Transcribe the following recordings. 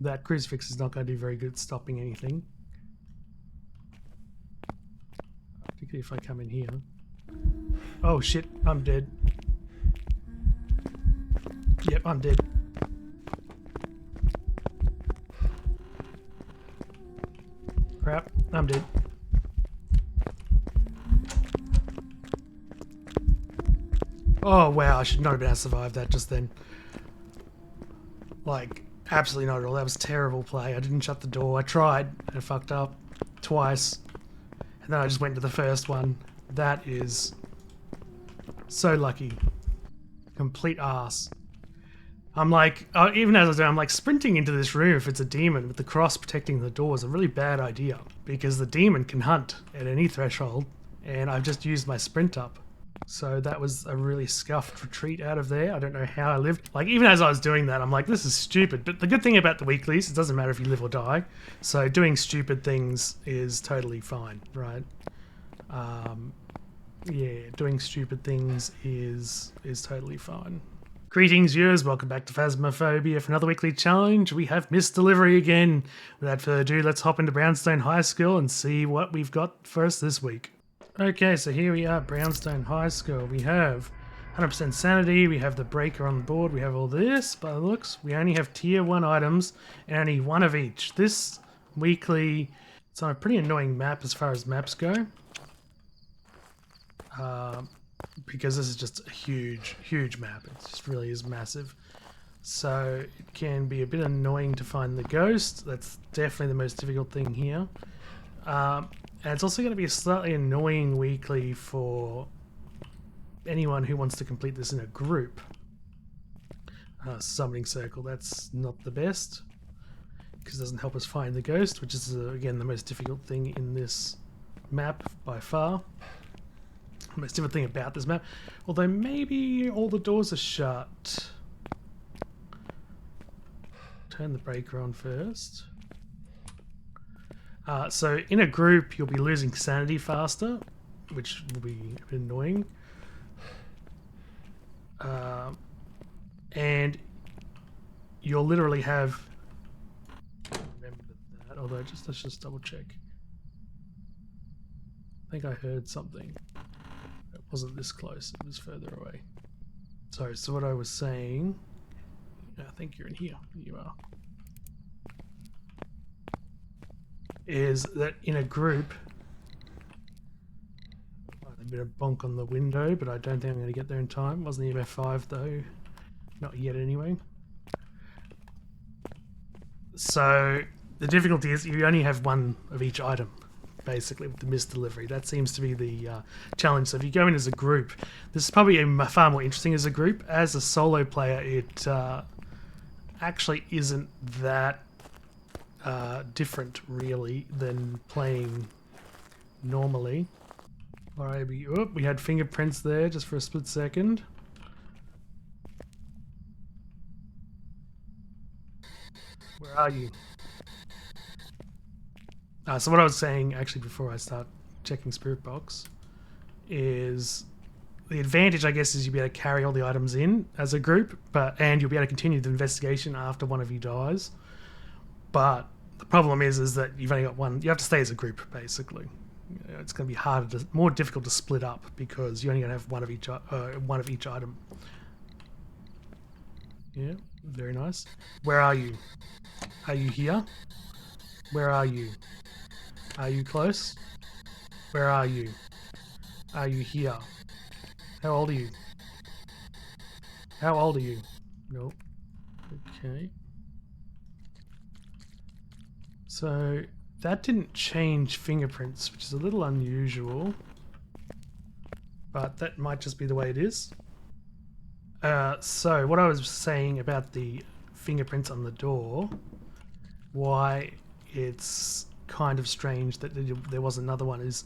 That crucifix is not going to do very good at stopping anything. Particularly if I come in here. Oh shit, I'm dead. Yep, I'm dead. Crap, I'm dead. Oh wow, I should not have been able to survive that just then. Like, absolutely not at all. That was terrible play. I didn't shut the door. I tried and it fucked up twice. And then I just went to the first one. That is so lucky. Complete arse. I'm like, even as I was doing, I'm like sprinting into this room if it's a demon with the cross protecting the door is a really bad idea because the demon can hunt at any threshold and I've just used my sprint up. So that was a really scuffed retreat out of there. I don't know how I lived. Like, even as I was doing that, I'm like, this is stupid. But the good thing about the weeklies, it doesn't matter if you live or die. So doing stupid things is totally fine, right? Yeah, doing stupid things is totally fine. Greetings viewers, welcome back to Phasmophobia for another weekly challenge. We have missed delivery again. Without further ado, let's hop into Brownstone High School and see what we've got for us this week. Okay, so here we are, Brownstone High School. We have 100% sanity, we have the breaker on the board, we have all this. By the looks, we only have tier 1 items and only one of each. This weekly, it's on a pretty annoying map as far as maps go. Because this is just a huge map. It just really is massive. So it can be a bit annoying to find the ghost. That's definitely the most difficult thing here. And it's also going to be a slightly annoying weekly for anyone who wants to complete this in a group. Summoning circle, that's not the best because it doesn't help us find the ghost, which is again the most difficult thing in this map by far. The most difficult thing about this map, although maybe all the doors are shut. Turn the breaker on first. So in a group, you'll be losing sanity faster, which will be a bit annoying. And you'll literally have... Remember that, although let's just double check. I think I heard something. It wasn't this close, it was further away. Sorry, so what I was saying... I think you're in here. You are. Is that in a group, a bit of bonk on the window, but I don't think I'm going to get there in time. Wasn't EMF5 though, not yet anyway. So the difficulty is you only have one of each item, basically, with the missed delivery. That seems to be the challenge. So if you go in as a group, this is probably far more interesting as a group. As a solo player, it actually isn't that different really than playing normally. Alright, we had fingerprints there just for a split second. Where are you? So what I was saying actually before I start checking Spirit Box is the advantage, I guess, is you'll be able to carry all the items in as a group, and you'll be able to continue the investigation after one of you dies. But the problem is that you've only got one. You have to stay as a group, basically. It's going to be harder, more difficult to split up because you're only going to have one of each item. Yeah, very nice. Where are you? Are you here? Where are you? Are you close? Where are you? Are you here? How old are you? How old are you? Nope. Okay. So that didn't change fingerprints, which is a little unusual, but that might just be the way it is. So what I was saying about the fingerprints on the door, why it's kind of strange that there was another one, is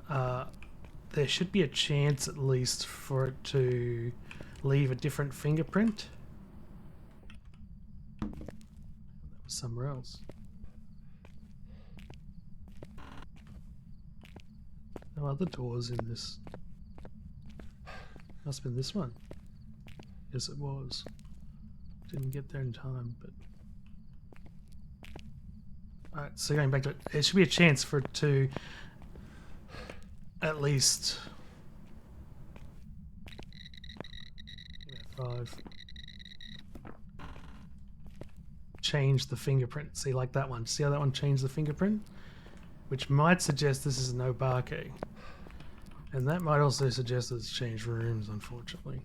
there should be a chance at least for it to leave a different fingerprint. That was somewhere else. No other doors in this. Must have been this one. Yes, it was. Didn't get there in time, but Alright, so going back to it, there should be a chance for it to at least 5 change the fingerprint. See, like that one. See how that one changed the fingerprint? Which might suggest this is an obake. And that might also suggest that it's changed rooms, unfortunately.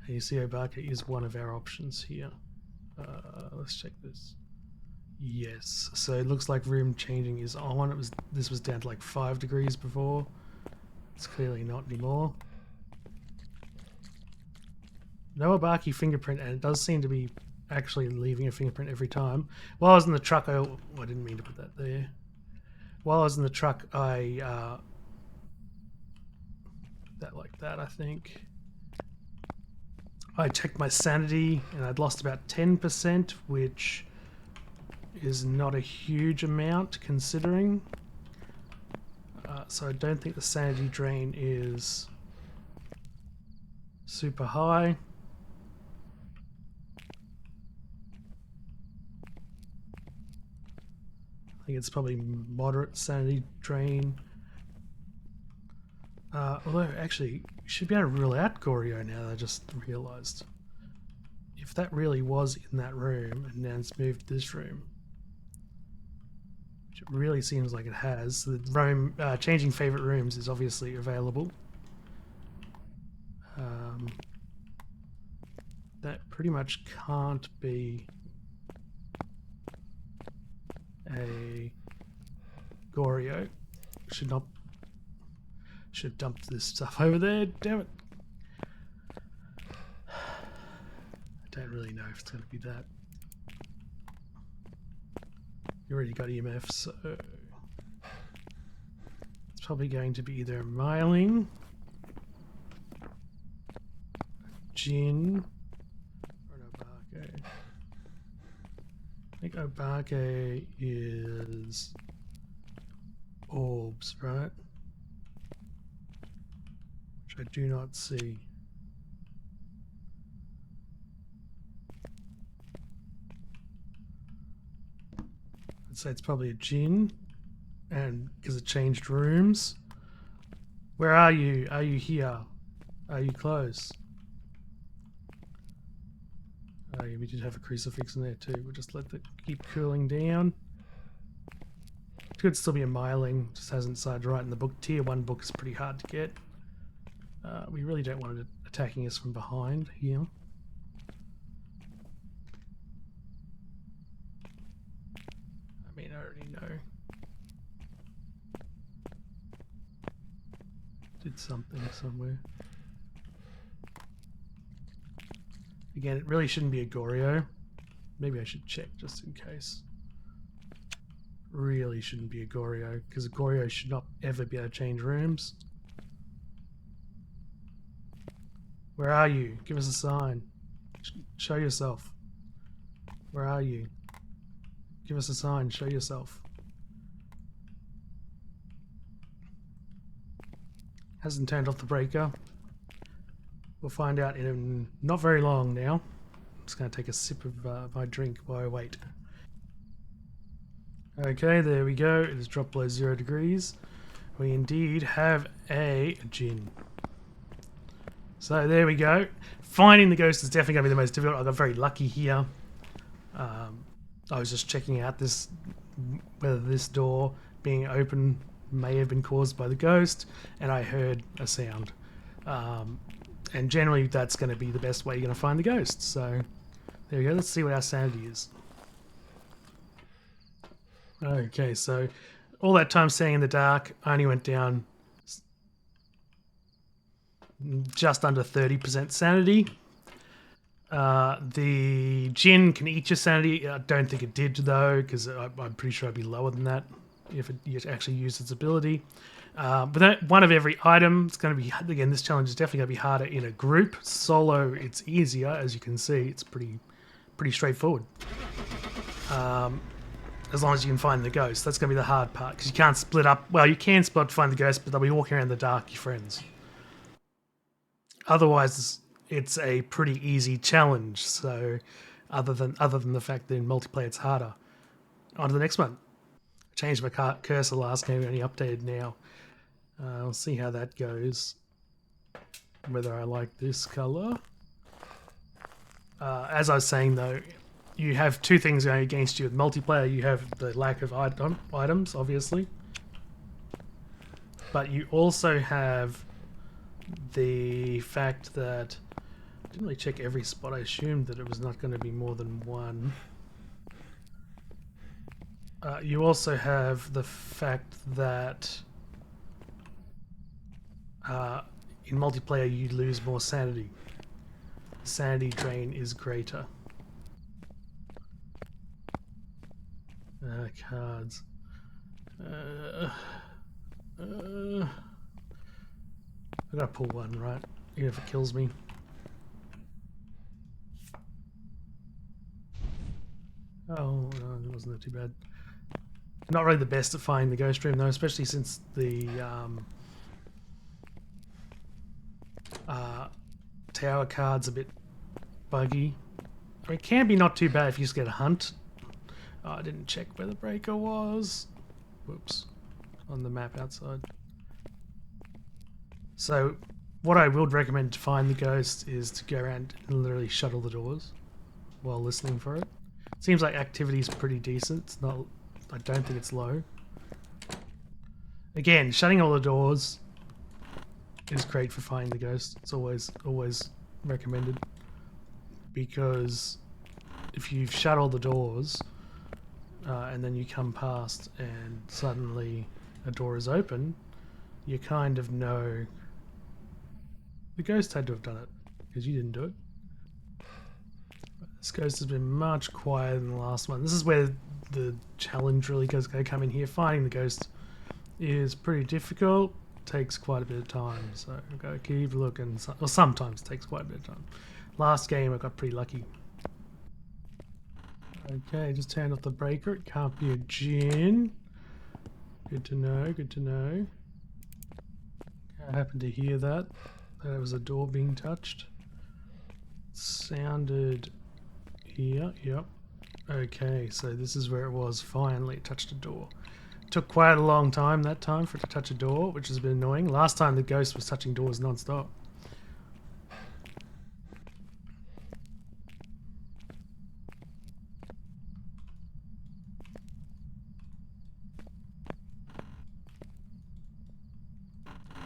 And you see obake is one of our options here. Let's check this. Yes, so it looks like room changing is on. This was down to like 5 degrees before. It's clearly not anymore. No obake fingerprint, and it does seem to be actually leaving a fingerprint every time. While I was in the truck, I didn't mean to put that there. While I was in the truck, I that like that, I think. I checked my sanity, and I'd lost about 10%, which is not a huge amount considering. So I don't think the sanity drain is super high. I think it's probably moderate sanity drain. Although, actually, you should be able to rule out Goryo now that I just realised. If that really was in that room and now it's moved to this room, which it really seems like it has, the room, changing favourite rooms is obviously available. That pretty much can't be a Goryo. Should have dumped this stuff over there. Damn it. I don't really know if it's going to be that. You already got EMF, so it's probably going to be either Myling, Jin, or an Obake. I think Obake is orbs, right? Which I do not see. I'd say it's probably a Jin, and because it changed rooms. Where are you? Are you here? Are you close? Oh, yeah, we did have a crucifix in there too. We'll just let that keep cooling down. It could still be a Myling, just hasn't decided to write in the book. Tier 1 book is pretty hard to get. We really don't want it attacking us from behind here. I mean, I already know. Did something somewhere. Again, it really shouldn't be a Goryo. Maybe I should check just in case. Really shouldn't be a Goryo, because a Goryo should not ever be able to change rooms. Where are you? Give us a sign. Show yourself. Where are you? Give us a sign. Show yourself. Hasn't turned off the breaker. We'll find out in not very long now. I'm just going to take a sip of my drink while I wait. Okay, there we go. It has dropped below 0 degrees. We indeed have a Jin. So there we go. Finding the ghost is definitely going to be the most difficult. I got very lucky here. I was just checking out whether this door being open may have been caused by the ghost, and I heard a sound. And generally that's going to be the best way you're going to find the ghost. So there we go. Let's see what our sanity is. Okay, so all that time staying in the dark, I only went down just under 30% sanity. The Jin can eat your sanity. I don't think it did though, because I'm pretty sure it'd be lower than that if it actually used its ability. But one of every item, it's going to be, again, this challenge is definitely going to be harder in a group. Solo, it's easier, as you can see. It's pretty straightforward. As long as you can find the ghost. That's going to be the hard part, because you can't split up. Well, you can split up to find the ghost, but they'll be walking around in the dark, your friends. Otherwise, it's a pretty easy challenge. So, other than the fact that in multiplayer it's harder. On to the next one. changed my cursor last game, only updated now. We'll see how that goes. Whether I like this color. As I was saying though, you have two things going against you. With multiplayer, you have the lack of items, obviously. But you also have the fact that... I didn't really check every spot. I assumed that it was not going to be more than one. You also have the fact that in multiplayer you lose more sanity. Sanity drain is greater. Cards. I gotta pull one, right? Even if it kills me. Oh, no, it wasn't too bad. Not really the best at finding the ghost room though, especially since the tower card's a bit buggy. I mean, it can be not too bad if you just get a hunt. Oh, I didn't check where the breaker was. Whoops. On the map outside. So, what I would recommend to find the ghost is to go around and literally shuttle the doors while listening for it. Seems like activity's pretty decent. It's not... I don't think it's low. Again, shutting all the doors is great for finding the ghost. It's always recommended. Because if you've shut all the doors and then you come past and suddenly a door is open, you kind of know the ghost had to have done it because you didn't do it. This ghost has been much quieter than the last one. This is where the challenge really goes to come in here. Finding the ghost is pretty difficult. Takes quite a bit of time, so I've got to keep looking. Well, sometimes it takes quite a bit of time. Last game I got pretty lucky. Okay, just turned off the breaker. It can't be a djinn. Good to know, good to know. I happened to hear that. That was a door being touched. Sounded here, yep. Okay, so this is where it was. Finally, it touched a door. Took quite a long time that time for it to touch a door, which has been annoying. Last time the ghost was touching doors non-stop.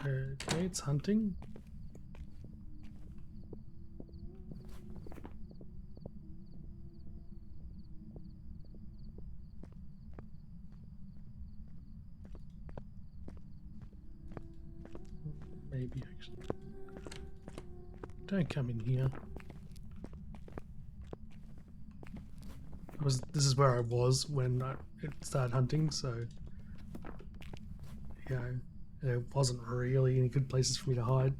Okay, it's hunting. Maybe actually. Don't come in here. This is where I was when it started hunting, so you know, there wasn't really any good places for me to hide.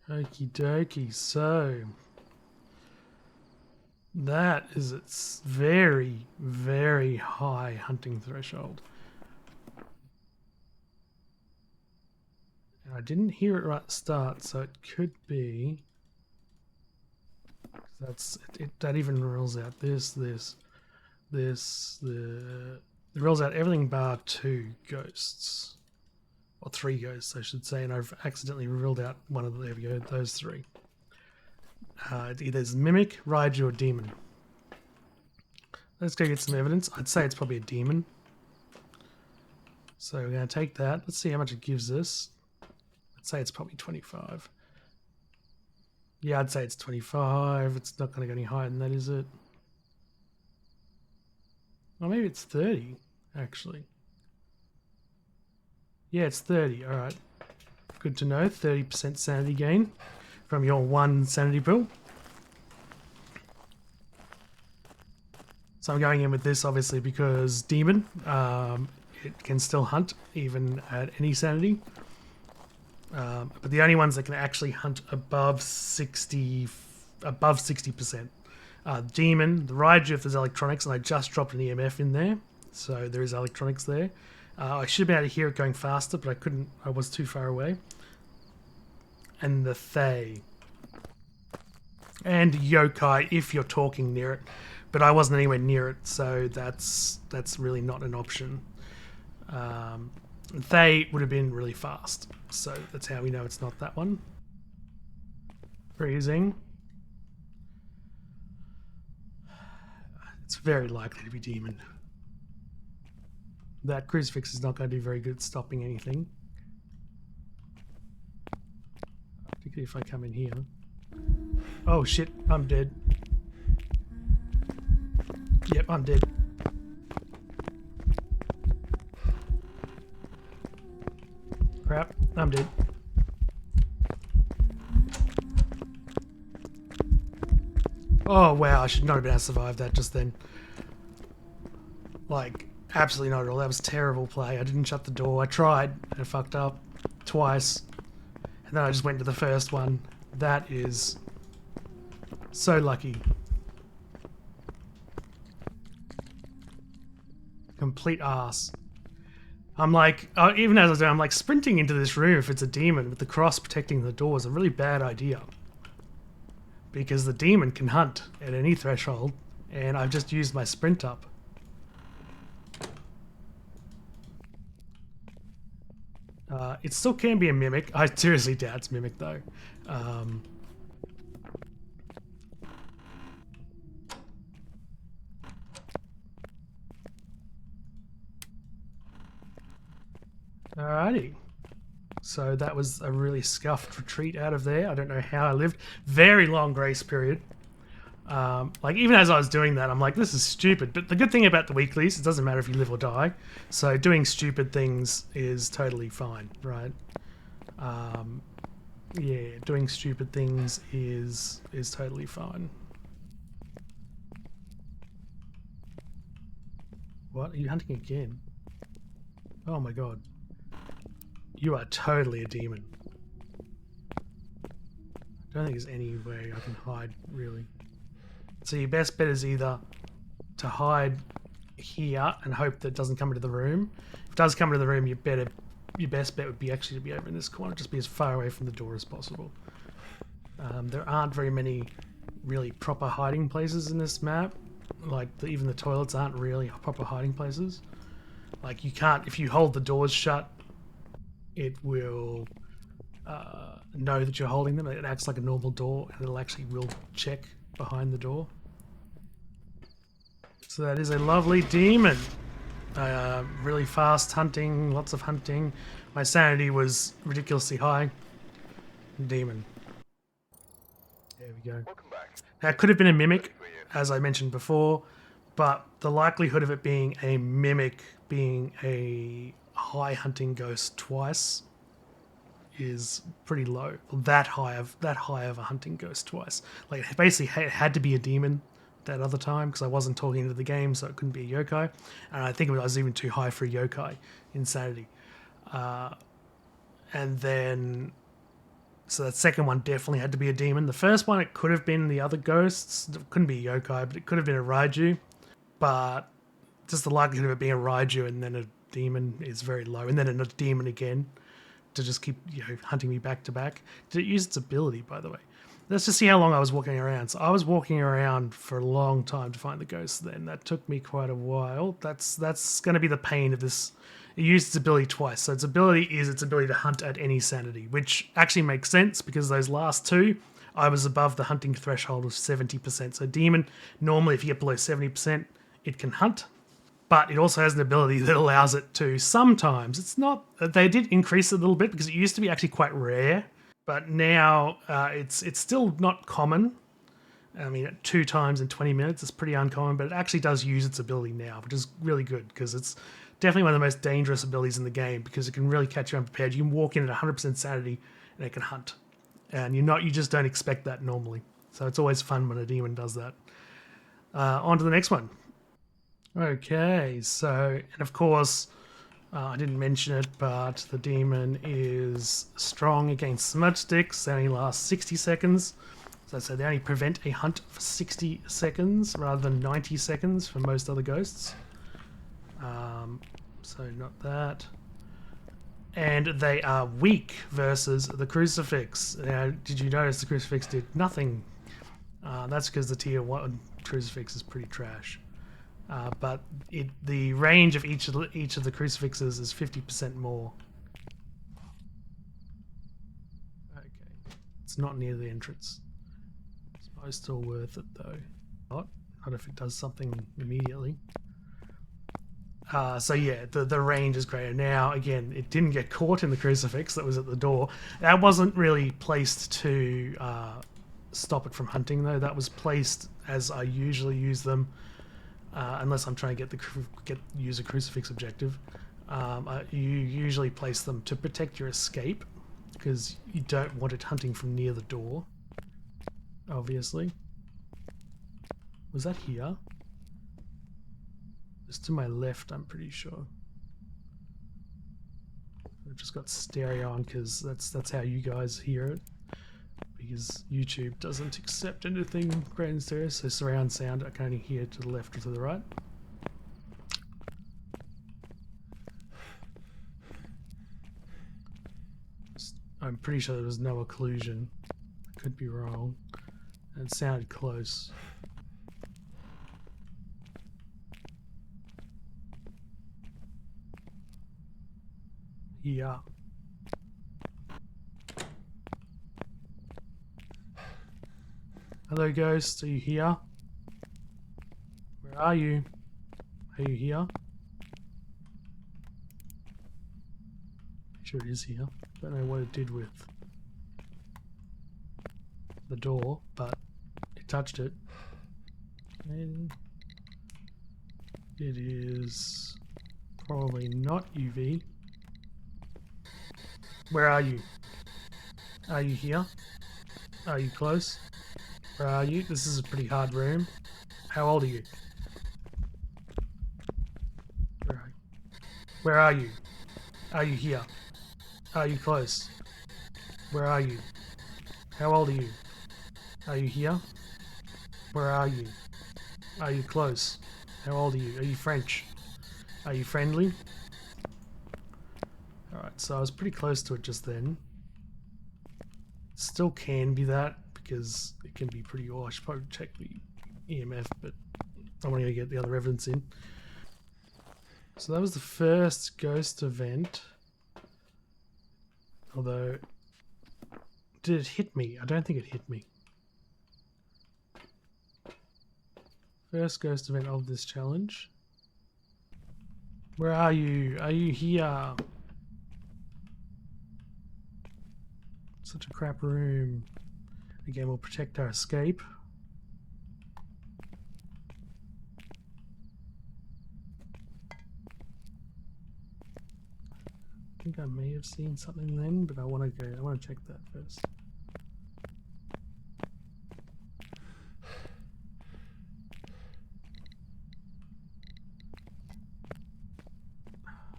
Okie dokie, so that is its very, very high hunting threshold. And I didn't hear it right at the start, so it could be... that even rules out it rules out everything bar 2 ghosts. Or 3 ghosts, I should say, and I've accidentally ruled out one of them. There we go, those 3. Either it's Mimic, Raiju, or Demon. Let's go get some evidence. I'd say it's probably a Demon. So we're going to take that. Let's see how much it gives us. I'd say it's probably 25. Yeah, I'd say it's 25. It's not going to go any higher than that, is it? Or maybe it's 30, actually. Yeah, it's 30. All right. Good to know. 30% sanity gain from your 1 sanity pill. So I'm going in with this, obviously, because Demon, it can still hunt, even at any sanity. But the only ones that can actually hunt above 60%. Demon, the Raiju, if there's electronics, and I just dropped an EMF in there, so there is electronics there. I should have been able to hear it going faster, but I couldn't. I was too far away. And the Thay. and yokai if you're talking near it, but I wasn't anywhere near it, so that's really not an option. They would have been really fast, so that's how we know it's not that one. Freezing. It's very likely to be demon. That crucifix is not going to do very good at stopping anything. Particularly if I come in here. Oh shit, I'm dead. Yep, I'm dead. Crap, I'm dead. Oh wow, I should not have been able to survive that just then. Like, absolutely not at all. That was terrible play. I didn't shut the door. I tried and I fucked up twice. And then I just went to the first one. That is so lucky. Complete arse. I'm like, even as I was doing, I'm like sprinting into this room if it's a demon with the cross protecting the door is a really bad idea. Because the demon can hunt at any threshold, and I've just used my sprint up. It still can be a mimic. I seriously doubt it's mimic though. Alrighty. So that was a really scuffed retreat out of there. I don't know how I lived. Very long grace period. Like even as I was doing that, I'm like, this is stupid. But the good thing about the weeklies, it doesn't matter if you live or die. So doing stupid things is totally fine, right? Yeah, doing stupid things is totally fine. What? Are you hunting again? Oh my god. You are totally a demon. I don't think there's any way I can hide, really. So your best bet is either to hide here and hope that it doesn't come into the room. If it does come into the room, your best bet would be actually to be over in this corner, just be as far away from the door as possible. There aren't very many really proper hiding places in this map. Like even the toilets aren't really proper hiding places. Like you can't, if you hold the doors shut, it will know that you're holding them. It acts like a normal door, and it'll actually will check behind the door. So that is a lovely demon. Really fast hunting, lots of hunting. My sanity was ridiculously high. Demon. There we go. Now it could have been a mimic, as I mentioned before, but the likelihood of it being a mimic, being a high hunting ghost twice, is pretty low. That high of a hunting ghost twice. Like basically it had to be a demon that other time because I wasn't talking into the game, so it couldn't be a yokai. And I think I was even too high for a yokai insanity. And then so that second one definitely had to be a demon. The first one, it could have been the other ghosts. It couldn't be a yokai, but it could have been a raiju. But just the likelihood of it being a raiju and then a demon is very low. And then a demon again to just keep hunting me back to back. Did it use its ability, by the way? Let's just see how long I was walking around. So I was walking around for a long time to find the ghosts then. That took me quite a while. That's going to be the pain of this. It used its ability twice. So its ability is its ability to hunt at any sanity, which actually makes sense because those last two, I was above the hunting threshold of 70%. So demon, normally if you get below 70%, it can hunt. But it also has an ability that allows it to sometimes. It's not. They did increase it a little bit because it used to be actually quite rare, but now it's still not common. I mean, 2 times in 20 minutes is pretty uncommon, but it actually does use its ability now, which is really good because it's definitely one of the most dangerous abilities in the game because it can really catch you unprepared. You can walk in at 100% sanity and it can hunt, and you just don't expect that normally. So it's always fun when a demon does that. On to the next one. Okay, so, and of course, I didn't mention it, but the demon is strong against smudge sticks. They only last 60 seconds. So they only prevent a hunt for 60 seconds rather than 90 seconds for most other ghosts. So not that. And they are weak versus the crucifix. Now, did you notice the crucifix did nothing? That's because the tier 1 crucifix is pretty trash. But the range of each of the crucifixes is 50% more. Okay, it's not near the entrance. It's probably still worth it though. Not if it does something immediately. So yeah, the range is greater. Now again, it didn't get caught in the crucifix that was at the door. That wasn't really placed to stop it from hunting though. That was placed as I usually use them, unless I'm trying to use a crucifix objective. You usually place them to protect your escape, because you don't want it hunting from near the door. Obviously. Was that here? It's to my left, I'm pretty sure. I've just got stereo on because that's how you guys hear it. Because YouTube doesn't accept anything great in stereo, so surround sound I can only hear to the left or to the right. I'm pretty sure there was no occlusion. I could be wrong. And it sounded close. Yeah. Hello, ghost. Are you here? Where are you? Are you here? Sure, it is here. Don't know what it did with the door, but it touched it. And it is probably not UV. Where are you? Are you here? Are you close? Where are you? This is a pretty hard room. How old are you? Where are you? Are you here? Are you close? Where are you? How old are you? Are you here? Where are you? Are you close? How old are you? Are you French? Are you friendly? Alright, so I was pretty close to it just then. Still can be that, because it can be pretty... Oh, I should probably check the EMF, but I want to get the other evidence in. So that was the first ghost event. Although... Did it hit me? I don't think it hit me. First ghost event of this challenge. Where are you? Are you here? Such a crap room. Again, we'll protect our escape. I think I may have seen something then, but I want to check that first.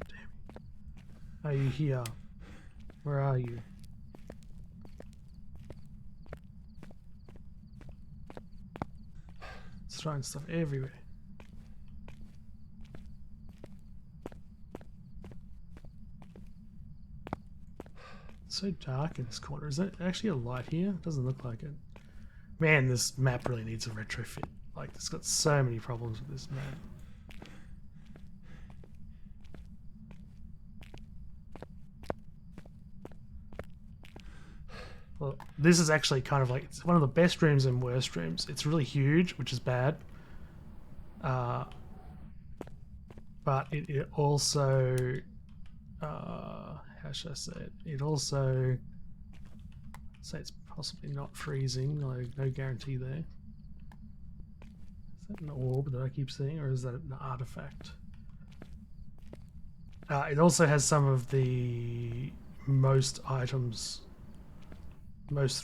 Damn. Are you here? Where are you? It's throwing stuff everywhere. It's so dark in this corner. Is that actually a light here? It doesn't look like it. Man, this map really needs a retrofit. Like, it's got so many problems with this map. Well, this is actually kind of like, it's one of the best rooms and worst rooms. It's really huge, which is bad. But it also, how should I say it? It also, say it's possibly not freezing, no guarantee there. Is that an orb that I keep seeing, or is that an artifact? It also has some of the most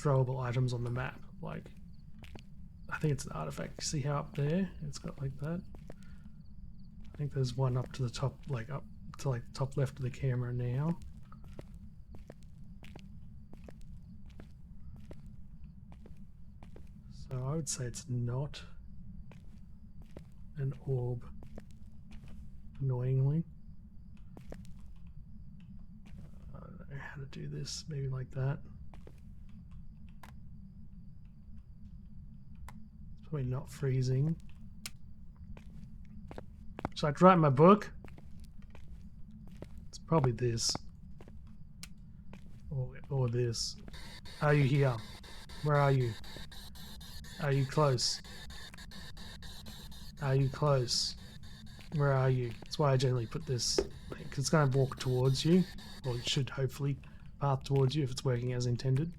throwable items on the map. Like, I think it's an artifact. You see how up there it's got like that? I think there's one up to the top, like up to like the top left of the camera now. So I would say it's not an orb, annoyingly. I don't know how to do this, maybe like that. Probably not freezing. Should I write my book? It's probably this. Or this. Are you here? Where are you? Are you close? Are you close? Where are you? That's why I generally put this. Because it's going to walk towards you. Or it should hopefully path towards you if it's working as intended.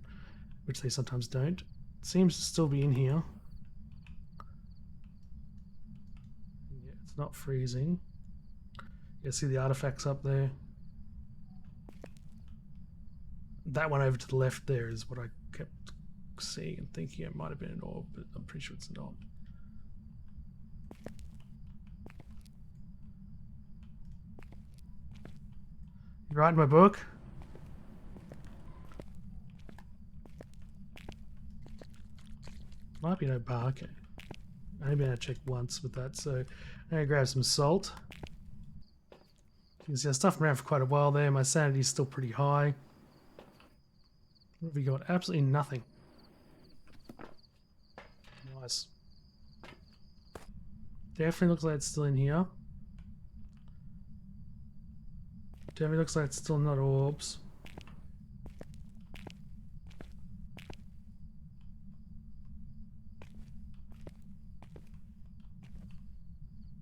Which they sometimes don't. It seems to still be in here. Yeah, it's not freezing. You see the artifacts up there? That one over to the left there is what I kept seeing and thinking it might have been an orb, but I'm pretty sure it's not. You writing my book? Might be no bark. Maybe I checked once with that, so I'm gonna grab some salt. You can see I stuffed around for quite a while there. My sanity's still pretty high. What have we got? Absolutely nothing. Nice. Definitely looks like it's still in here. Definitely looks like it's still not orbs.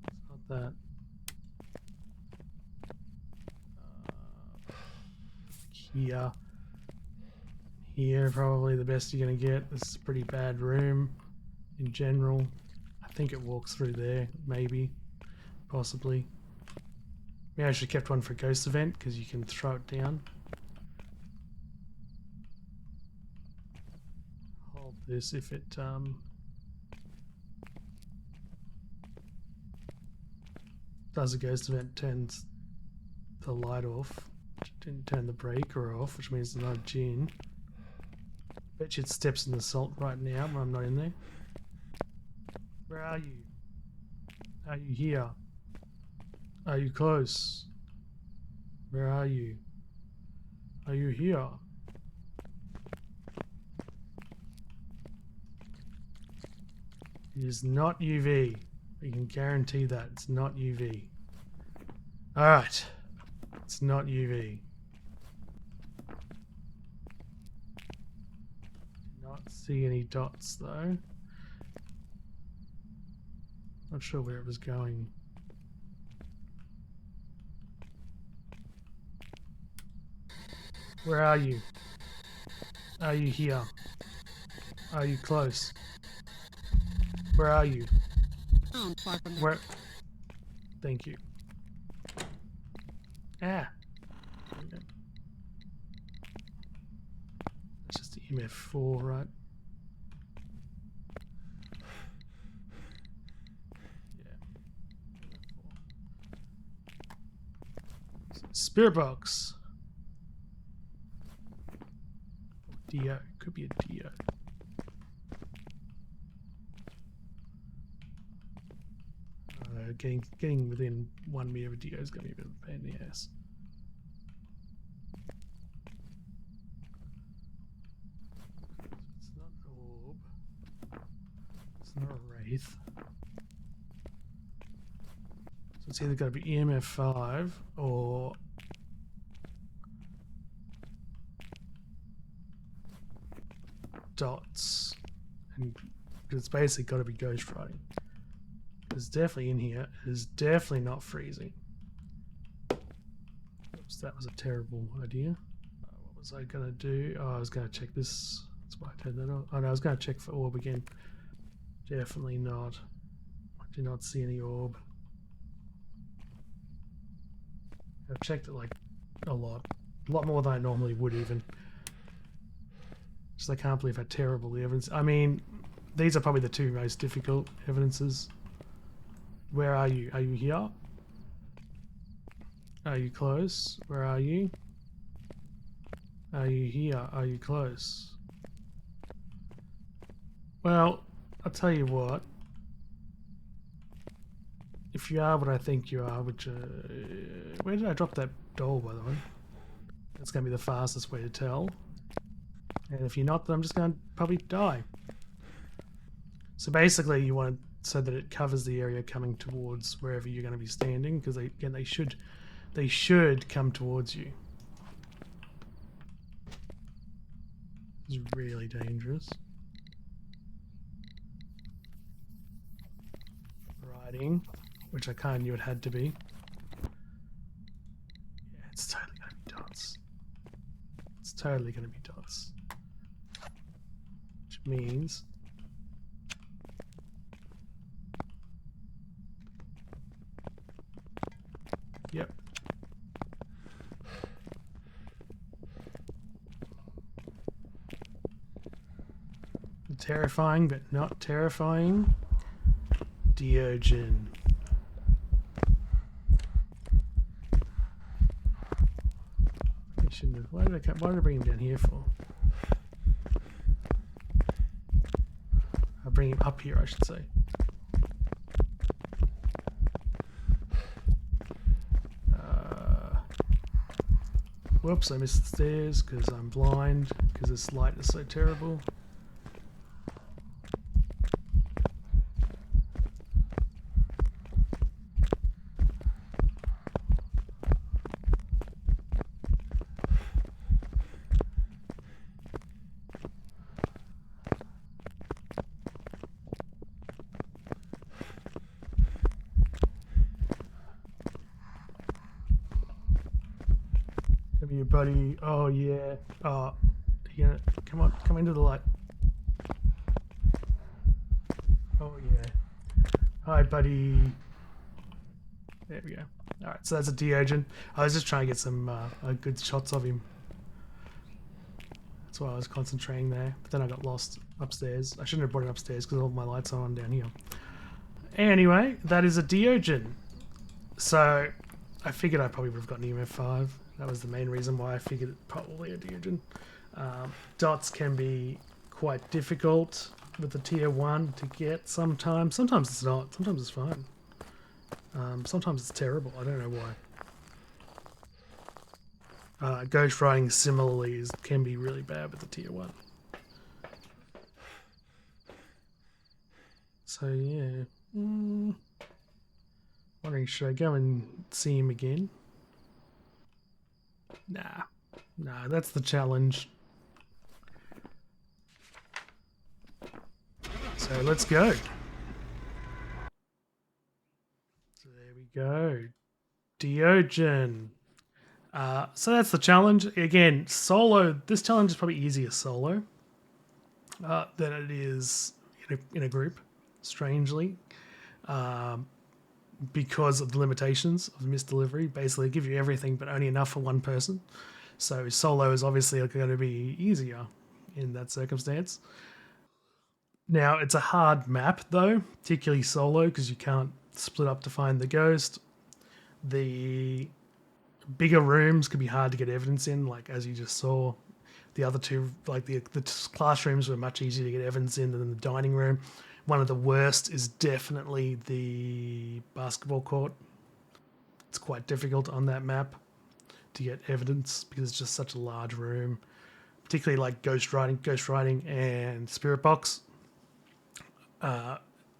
It's not that. Here. Here, probably the best you're going to get. This is a pretty bad room in general. I think it walks through there, maybe. Possibly. Maybe I should have kept one for a ghost event, because you can throw it down. Hold this if it does a ghost event, turns the light off. Didn't turn the breaker off, which means there's not a gin. Bet you it steps in the salt right now when I'm not in there. Where are you? Are you here? Are you close? Where are you? Are you here? It is not UV. We can guarantee that. It's not UV. Alright. It's not UV. Not see any dots though. Not sure where it was going. Where are you? Are you here? Are you close? Where are you? Where? Thank you. Ah. That's just the MF4, right? Yeah. Spirit box. Dio. Could be a Dio. Getting within 1 meter of a Dio is going to be a bit of a pain in the ass. It's not an orb. It's not a wraith. So it's either got to be EMF 5 or dots, and it's basically got to be ghost writing. It's definitely in here. It is definitely not freezing. Oops, that was a terrible idea. What was I gonna do? Oh, I was gonna check this. That's why I turned that on. Oh no, I was gonna check for orb again. Definitely not. I do not see any orb. I've checked it like a lot more than I normally would even. Just I can't believe how terrible the evidence. I mean, these are probably the two most difficult evidences. Where are you? Are you here? Are you close? Where are you? Are you here? Are you close? Well, I'll tell you what. If you are what I think you are, which... where did I drop that doll, by the way? That's going to be the fastest way to tell. And if you're not, then I'm just going to probably die. So basically you want it so that it covers the area coming towards wherever you're going to be standing, because they should come towards you. It's really dangerous. Riding, which I kind of knew it had to be. Yeah, it's totally going to be dots. It's totally going to be dots. Which means... Yep. Terrifying, but not terrifying. Diogen. I shouldn't have. Why did I bring him down here for? I'll bring him up here, I should say. Whoops, I missed the stairs because I'm blind, because this light is so terrible. Come here, buddy. Oh, yeah. Oh, you gonna come into the light. Oh, yeah. Hi, buddy. There we go. Alright, so that's a Diogen. I was just trying to get some good shots of him. That's why I was concentrating there. But then I got lost upstairs. I shouldn't have brought it upstairs because all my lights are on down here. Anyway, that is a Diogen. So, I figured I probably would have gotten EMF 5. That was the main reason why I figured it probably a Diogen. Dots can be quite difficult with the tier 1 to get sometimes. Sometimes it's not. Sometimes it's fine. Sometimes it's terrible. I don't know why. Ghost writing similarly can be really bad with the tier 1. So yeah. Wondering, should I go and see him again? Nah, that's the challenge. So let's go. So there we go. Diogen. So that's the challenge. Again, solo. This challenge is probably easier solo than it is in a group, strangely. Because of the limitations of misdelivery. Basically, give you everything, but only enough for one person. So solo is obviously going to be easier in that circumstance. Now, it's a hard map, though, particularly solo, because you can't split up to find the ghost. The bigger rooms could be hard to get evidence in, like as you just saw. The other two, like the classrooms, were much easier to get evidence in than the dining room. One of the worst is definitely the basketball court. It's quite difficult on that map to get evidence because it's just such a large room, particularly like ghost writing and spirit box.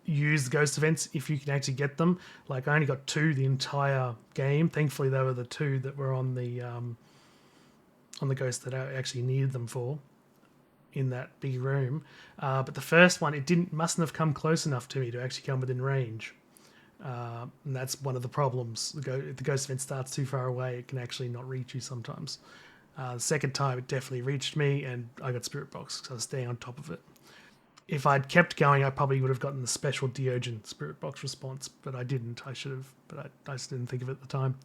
Use the ghost events if you can actually get them. Like I only got 2 the entire game. Thankfully, they were the 2 that were on the ghost that I actually needed them for in that big room. But the first one, mustn't have come close enough to me to actually come within range. And that's one of the problems. If the ghost event starts too far away, it can actually not reach you sometimes. The second time, it definitely reached me, and I got spirit box because I was staying on top of it. If I'd kept going, I probably would have gotten the special Diogen spirit box response, but I didn't. I should have, but I just didn't think of it at the time.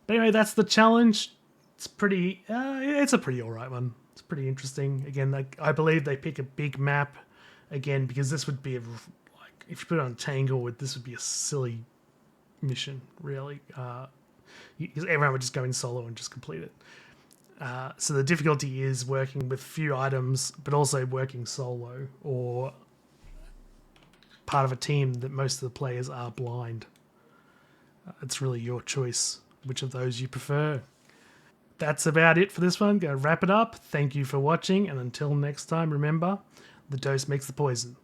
But anyway, that's the challenge. It's pretty. It's a pretty alright one. It's pretty interesting. Again, I believe they pick a big map again because this would be like if you put it on Tangle, this would be a silly mission, really. Because everyone would just go in solo and just complete it. So the difficulty is working with few items, but also working solo or part of a team that most of the players are blind. It's really your choice which of those you prefer. That's about it for this one. Go wrap it up. Thank you for watching, and until next time, remember, the dose makes the poison.